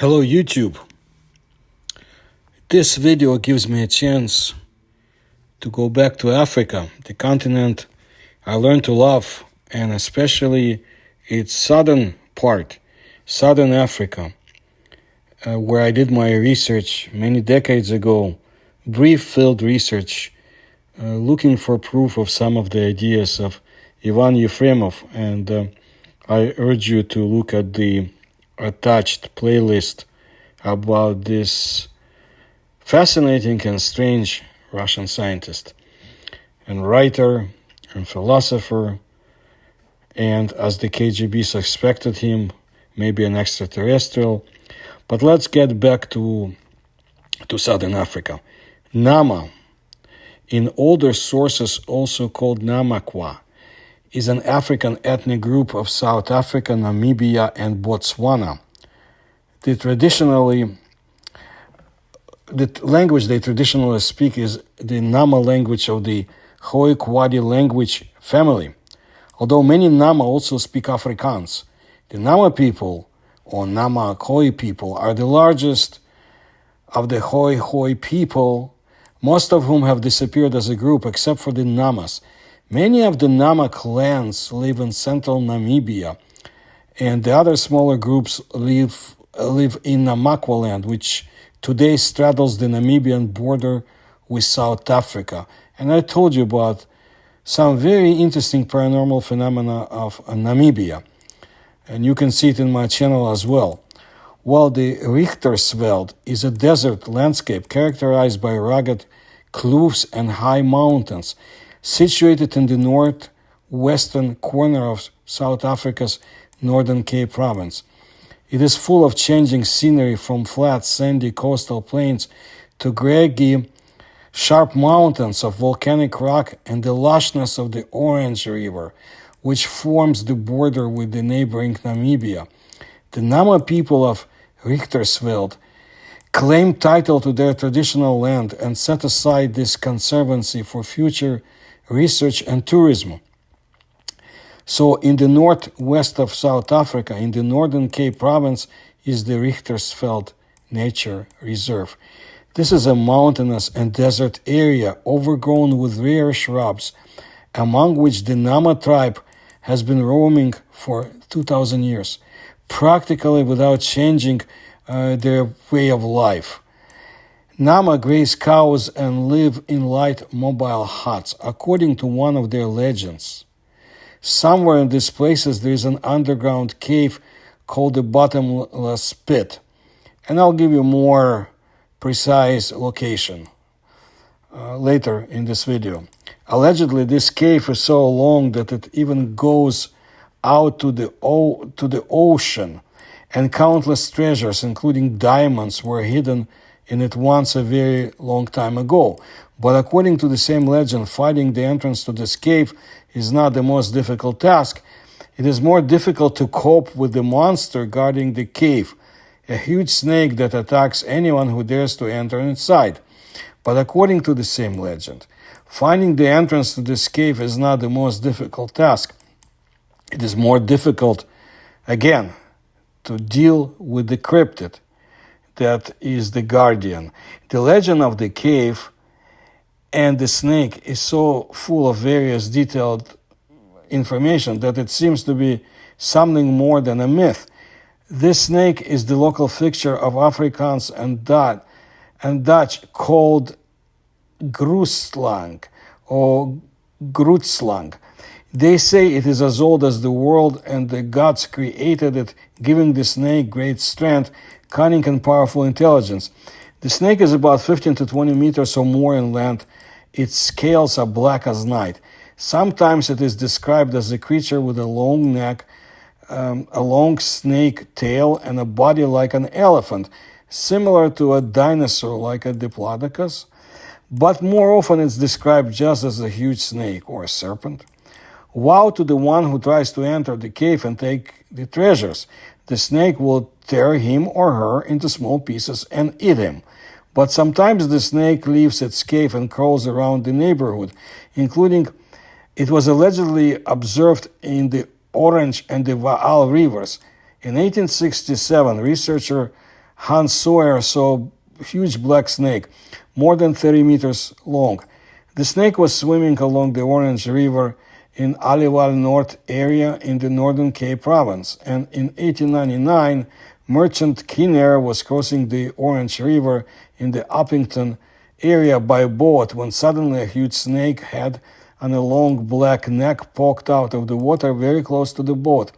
Hello YouTube. This video gives me a chance to go back to Africa, the continent I learned to love, and especially its southern part, southern Africa, where I did my research many decades ago, brief field research, looking for proof of some of the ideas of Ivan Yefremov, and I urge you to look at the attached playlist about this fascinating and strange Russian scientist and writer and philosopher, and as the KGB suspected him, maybe an extraterrestrial. But let's get back to Southern Africa. Nama, in older sources also called Namakwa, is an African ethnic group of South Africa, Namibia, and Botswana. The language they traditionally speak is the Nama language of the Khoi-Kwadi language family, although many Nama also speak Afrikaans. The Nama people, or Nama Khoi people, are the largest of the Khoi people, most of whom have disappeared as a group except for the Namas. Many of the Nama clans live in central Namibia, and the other smaller groups live in Namakwaland, which today straddles the Namibian border with South Africa. And I told you about some very interesting paranormal phenomena of Namibia, and you can see it in my channel as well. While the Richtersveld is a desert landscape characterized by rugged kloofs and high mountains, situated in the northwestern corner of South Africa's Northern Cape province. It is full of changing scenery, from flat, sandy coastal plains to craggy, sharp mountains of volcanic rock and the lushness of the Orange River, which forms the border with the neighboring Namibia. The Nama people of Richtersveld claim title to their traditional land and set aside this conservancy for future research and tourism. So in the northwest of South Africa, in the Northern Cape province, is the Richtersveld Nature Reserve. This is a mountainous and desert area overgrown with rare shrubs, among which the Nama tribe has been roaming for 2,000 years, practically without changing their way of life. Nama graze cows and live in light mobile huts, according to one of their legends. Somewhere in these places there is an underground cave called the Bottomless Pit, and I'll give you more precise location later in this video. Allegedly, this cave is so long that it even goes out to the ocean, and countless treasures, including diamonds, were hidden in it once a very long time ago. But according to the same legend, finding the entrance to this cave is not the most difficult task. It is more difficult to cope with the monster guarding the cave, a huge snake that attacks anyone who dares to enter inside. But according to the same legend, finding the entrance to this cave is not the most difficult task. It is more difficult, again, to deal with the cryptid that is the guardian. The legend of the cave and the snake is so full of various detailed information that it seems to be something more than a myth. This snake is the local fixture of Afrikaans and Dutch called groeslang or groetslang. They say it is as old as the world and the gods created it, giving the snake great strength, cunning, and powerful intelligence. The snake is about 15 to 20 meters or more in length. Its scales are black as night. Sometimes it is described as a creature with a long neck, a long snake tail, and a body like an elephant, similar to a dinosaur like a diplodocus. But more often it's described just as a huge snake or a serpent. Woe to the one who tries to enter the cave and take the treasures. The snake will tear him or her into small pieces and eat him. But sometimes the snake leaves its cave and crawls around the neighborhood, including it was allegedly observed in the Orange and the Vaal rivers. In 1867, researcher Hans Sawyer saw a huge black snake, more than 30 meters long. The snake was swimming along the Orange River in Aliwal North area in the Northern Cape province, and in 1899, merchant Kinnair was crossing the Orange River in the Uppington area by boat when suddenly a huge snake head and a long black neck poked out of the water very close to the boat.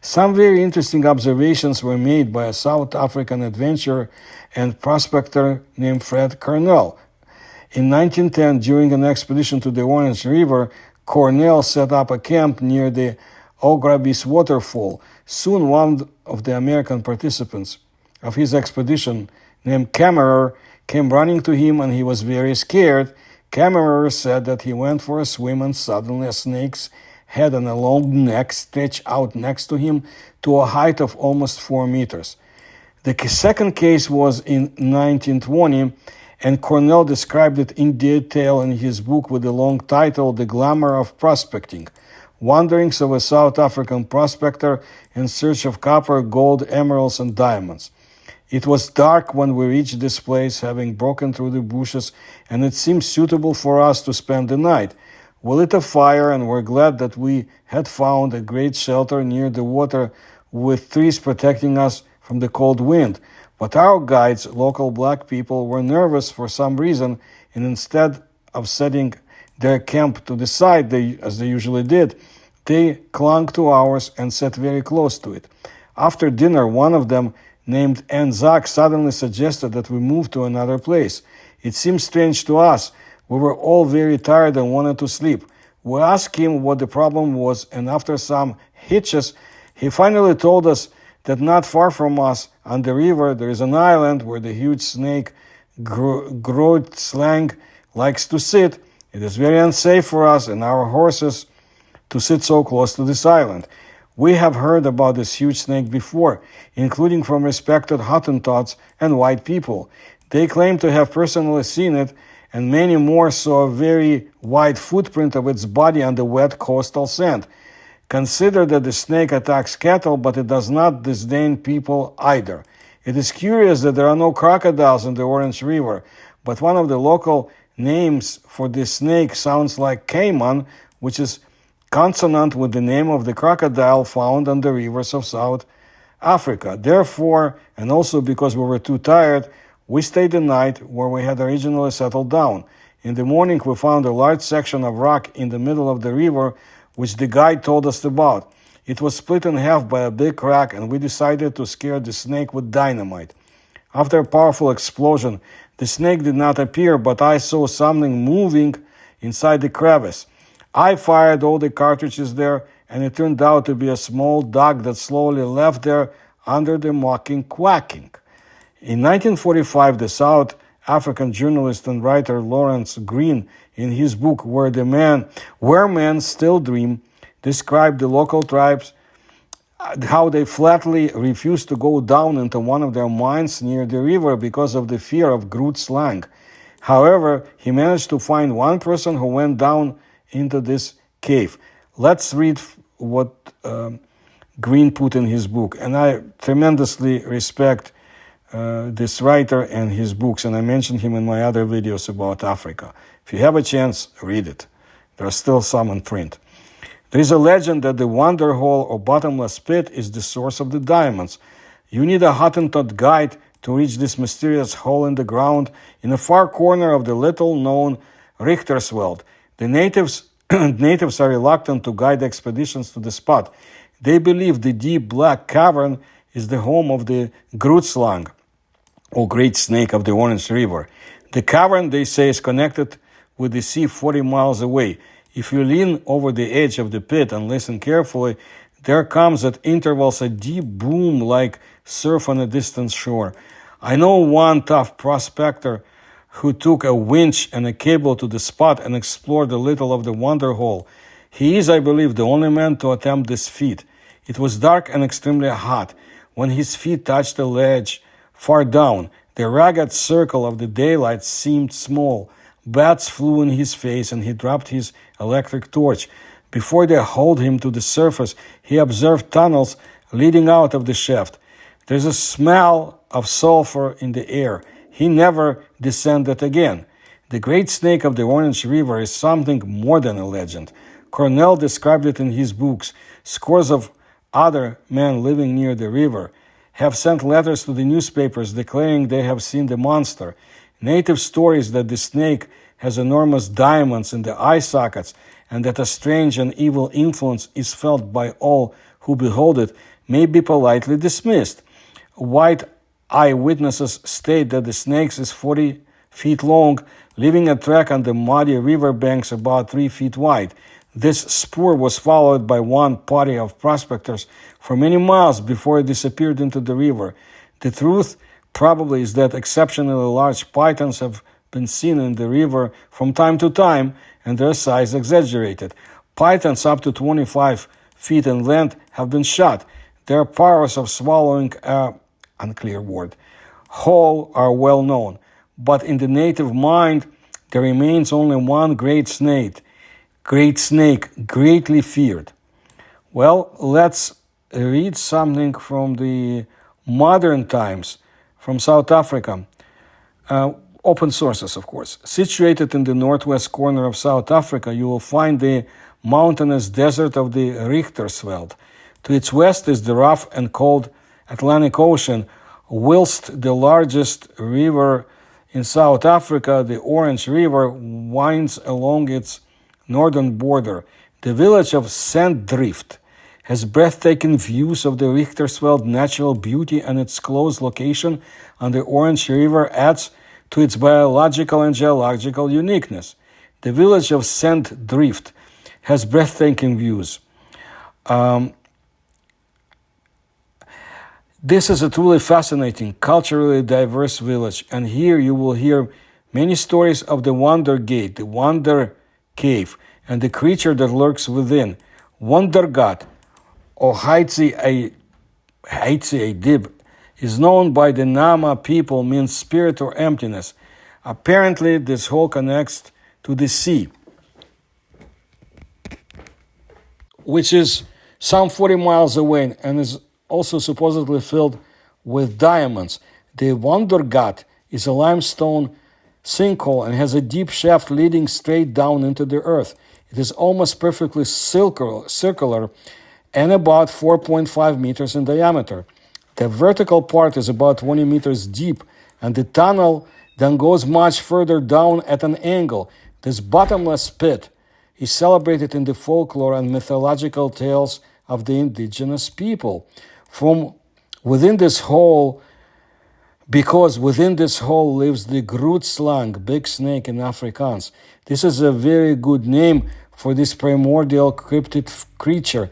Some very interesting observations were made by a South African adventurer and prospector named Fred Cornell. In 1910, during an expedition to the Orange River, Cornell set up a camp near the Ograbis waterfall. Soon one of the American participants of his expedition, named Kammerer, came running to him and he was very scared. Kammerer said that he went for a swim and suddenly a snake's head and a long neck stretched out next to him to a height of almost 4 meters. The second case was in 1920, and Cornell described it in detail in his book with the long title, The Glamour of Prospecting, Wanderings of a South African Prospector in Search of Copper, Gold, Emeralds, and Diamonds. It was dark when we reached this place, having broken through the bushes, and it seemed suitable for us to spend the night. We lit a fire and were glad that we had found a great shelter near the water with trees protecting us from the cold wind. But our guides, local black people, were nervous for some reason, and instead of setting their camp to the side, as they usually did, they clung to ours and sat very close to it. After dinner, one of them, named Anzac, suddenly suggested that we move to another place. It seemed strange to us. We were all very tired and wanted to sleep. We asked him what the problem was, and after some hitches, he finally told us that not far from us on the river there is an island where the huge snake rurcla likes to sit. It is very unsafe for us and our horses to sit so close to this island. We have heard about this huge snake before, including from respected Hottentots and white people. They claim to have personally seen it, and many more saw a very wide footprint of its body on the wet coastal sand. Consider that the snake attacks cattle, but it does not disdain people either. It is curious that there are no crocodiles in the Orange River, but one of the local names for this snake sounds like caiman, which is consonant with the name of the crocodile found on the rivers of South Africa. Therefore, and also because we were too tired, we stayed the night where we had originally settled down. In the morning, we found a large section of rock in the middle of the river, which the guide told us about. It was split in half by a big crack, and we decided to scare the snake with dynamite. After a powerful explosion, the snake did not appear, but I saw something moving inside the crevice. I fired all the cartridges there, and it turned out to be a small dog that slowly left there under the mocking quacking. In 1945, the South African journalist and writer Lawrence Green, in his book Where Men Still Dream, described the local tribes, how they flatly refused to go down into one of their mines near the river because of the fear of rurcla. However, he managed to find one person who went down into this cave. Let's read what Green put in his book. And I tremendously respect this writer and his books, and I mentioned him in my other videos about Africa. If you have a chance, read it. There are still some in print. There is a legend that the wonder hole or bottomless pit is the source of the diamonds. You need a Hottentot guide to reach this mysterious hole in the ground in a far corner of the little-known Richtersveld. The natives are reluctant to guide expeditions to the spot. They believe the deep black cavern is the home of the rurcla, or great snake of the Orange River. The cavern, they say, is connected with the sea 40 miles away. If you lean over the edge of the pit and listen carefully, there comes at intervals a deep boom like surf on a distant shore. I know one tough prospector who took a winch and a cable to the spot and explored a little of the wonder hole. He is, I believe, the only man to attempt this feat. It was dark and extremely hot. When his feet touched the ledge far down, the ragged circle of the daylight seemed small. Bats flew in his face and he dropped his electric torch. Before they hauled him to the surface, he observed tunnels leading out of the shaft. There's a smell of sulfur in the air. He never descended again. The great snake of the Orange River is something more than a legend. Cornell described it in his books. Scores of other men living near the river have sent letters to the newspapers declaring they have seen the monster. Native stories that the snake has enormous diamonds in the eye sockets and that a strange and evil influence is felt by all who behold it may be politely dismissed. White eyewitnesses state that the snake is 40 feet long, leaving a track on the muddy river banks about 3 feet wide. This spoor was followed by one party of prospectors for many miles before it disappeared into the river. The truth probably is that exceptionally large pythons have been seen in the river from time to time, and their size exaggerated. Pythons up to 25 feet in length have been shot. Their powers of swallowing unclear word whole are well known, but in the native mind there remains only one great snake, greatly feared. Well, let's read something from the modern times, from South Africa. Open sources, of course. Situated in the northwest corner of South Africa, you will find the mountainous desert of the Richtersveld. To its west is the rough and cold Atlantic Ocean, whilst the largest river in South Africa, the Orange River, winds along its northern border. The village of Sanddrift has breathtaking views of the Richtersveld natural beauty, and its close location on the Orange River adds to its biological and geological uniqueness. The village of Sanddrift has breathtaking views. This is a truly fascinating, culturally diverse village, and here you will hear many stories of the Wonder Gate, the Wonder Cave, and the creature that lurks within. Wonder God, or Heitsi Eibib, is known by the Nama people, means spirit or emptiness. Apparently, this hole connects to the sea, which is some 40 miles away and is also supposedly filled with diamonds. The Wonder God is a limestone sinkhole and has a deep shaft leading straight down into the earth. It is almost perfectly circular and about 4.5 meters in diameter. The vertical part is about 20 meters deep, and the tunnel then goes much further down at an angle. This bottomless pit is celebrated in the folklore and mythological tales of the indigenous people. Because within this hole lives the rurcla, big snake in Afrikaans. This is a very good name for this primordial cryptid creature,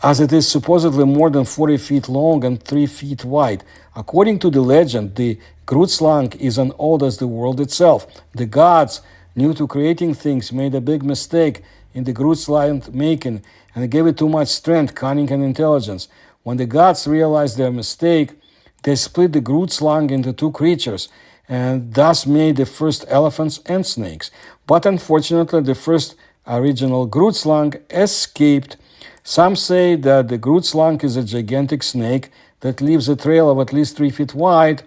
as it is supposedly more than 40 feet long and 3 feet wide. According to the legend, the rurcla is as old as the world itself. The gods, new to creating things, made a big mistake in the rurcla making and gave it too much strength, cunning, and intelligence. When the gods realized their mistake, they split the rurcla into two creatures and thus made the first elephants and snakes. But unfortunately, the first original rurcla escaped. Some say that the rurcla is a gigantic snake that leaves a trail of at least 3 feet wide,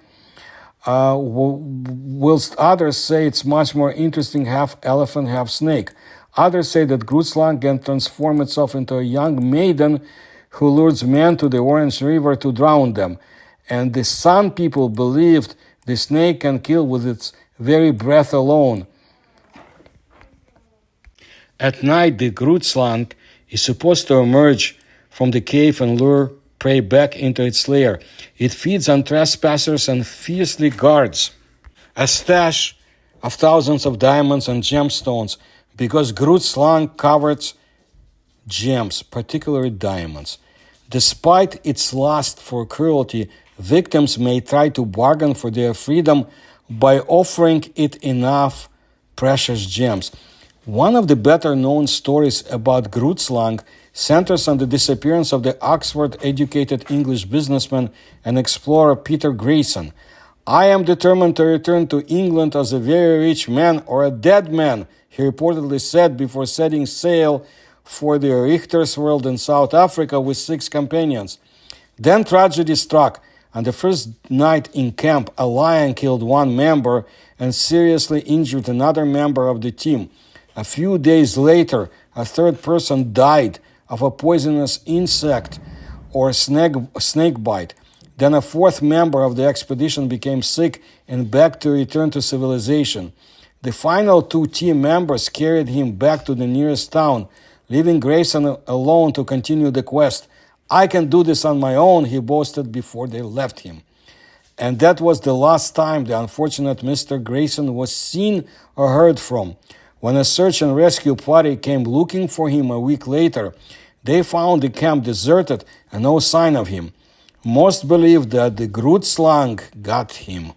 whilst others say it's much more interesting, half elephant, half snake. Others say that rurcla can transform itself into a young maiden who lures men to the Orange River to drown them. And the Sun people believed the snake can kill with its very breath alone. At night, the rurcla is supposed to emerge from the cave and lure prey back into its lair. It feeds on trespassers and fiercely guards a stash of thousands of diamonds and gemstones, because rurcla covets gems, particularly diamonds. Despite its lust for cruelty, victims may try to bargain for their freedom by offering it enough precious gems. One of the better-known stories about rurcla centers on the disappearance of the Oxford-educated English businessman and explorer Peter Grayson. "I am determined to return to England as a very rich man or a dead man," he reportedly said before setting sail for the Richtersveld in South Africa with 6 companions. Then tragedy struck. On the first night in camp, a lion killed one member and seriously injured another member of the team. A few days later, a third person died of a poisonous insect or snake bite. Then a fourth member of the expedition became sick and begged to return to civilization. The final two team members carried him back to the nearest town, leaving Grayson alone to continue the quest. "I can do this on my own," he boasted before they left him. And that was the last time the unfortunate Mr. Grayson was seen or heard from. When a search and rescue party came looking for him a week later, they found the camp deserted and no sign of him. Most believe that the rurcla got him.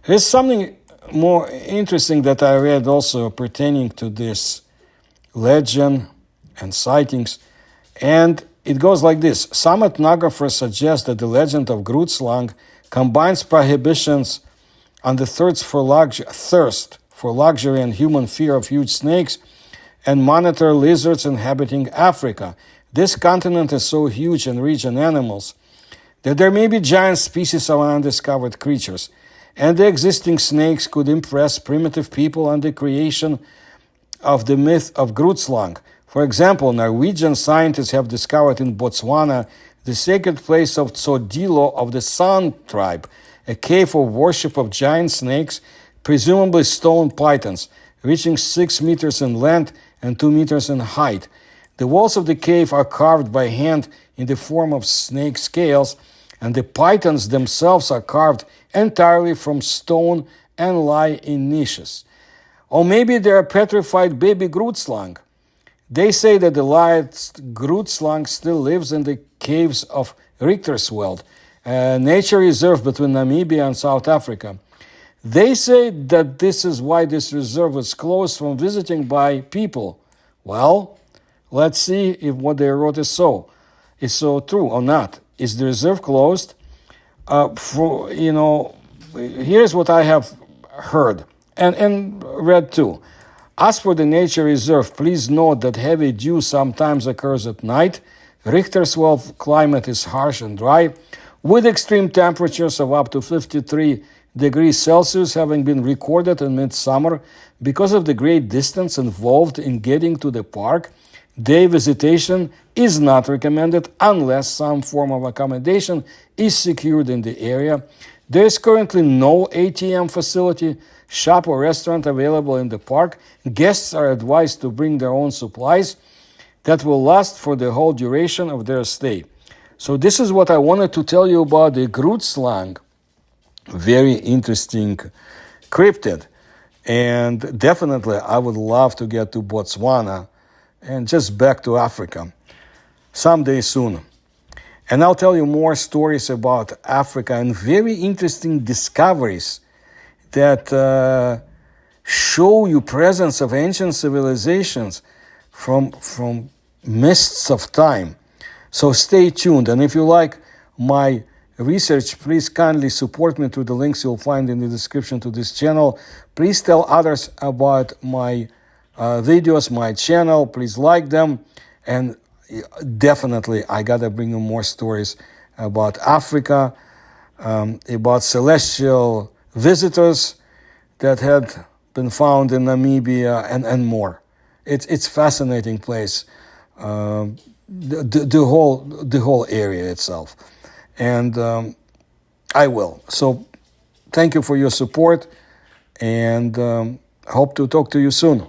Here's something more interesting that I read also pertaining to this legend and sightings, and it goes like this. Some ethnographers suggest that the legend of rurcla combines prohibitions on the thirst for luxury and human fear of huge snakes and monitor lizards inhabiting Africa. This continent is so huge and rich in animals that there may be giant species of undiscovered creatures, and the existing snakes could impress primitive people on the creation of the myth of rurcla. For example, Norwegian scientists have discovered in Botswana the sacred place of Tsodilo of the Sun tribe, a cave of worship of giant snakes, presumably stone pythons, reaching 6 meters in length and 2 meters in height. The walls of the cave are carved by hand in the form of snake scales, and the pythons themselves are carved entirely from stone and lie in niches. Or maybe they are petrified baby rurcla. They say that the last rurcla still lives in the caves of Richtersveld, a nature reserve between Namibia and South Africa. They say that this is why this reserve is closed from visiting by people. Well, let's see if what they wrote is so true or not. Is the reserve closed? Here's what I have heard and read too. As for the nature reserve, please note that heavy dew sometimes occurs at night. Richtersveld climate is harsh and dry, with extreme temperatures of up to 53 degrees Celsius having been recorded in midsummer. Because of the great distance involved in getting to the park, day visitation is not recommended unless some form of accommodation is secured in the area. There is currently no ATM facility, shop, or restaurant available in the park. Guests are advised to bring their own supplies that will last for the whole duration of their stay. So this is what I wanted to tell you about the rurcla. Very interesting cryptid. And definitely I would love to get to Botswana and just back to Africa someday soon. And I'll tell you more stories about Africa and very interesting discoveries that show you presence of ancient civilizations from mists of time. So stay tuned. And if you like my research, please kindly support me through the links you'll find in the description to this channel. Please tell others about my videos, my channel. Please like them. And definitely, I gotta bring you more stories about Africa, about celestial visitors that had been found in Namibia, and more. It's fascinating place, the whole area itself, and I will. So, thank you for your support, and hope to talk to you soon.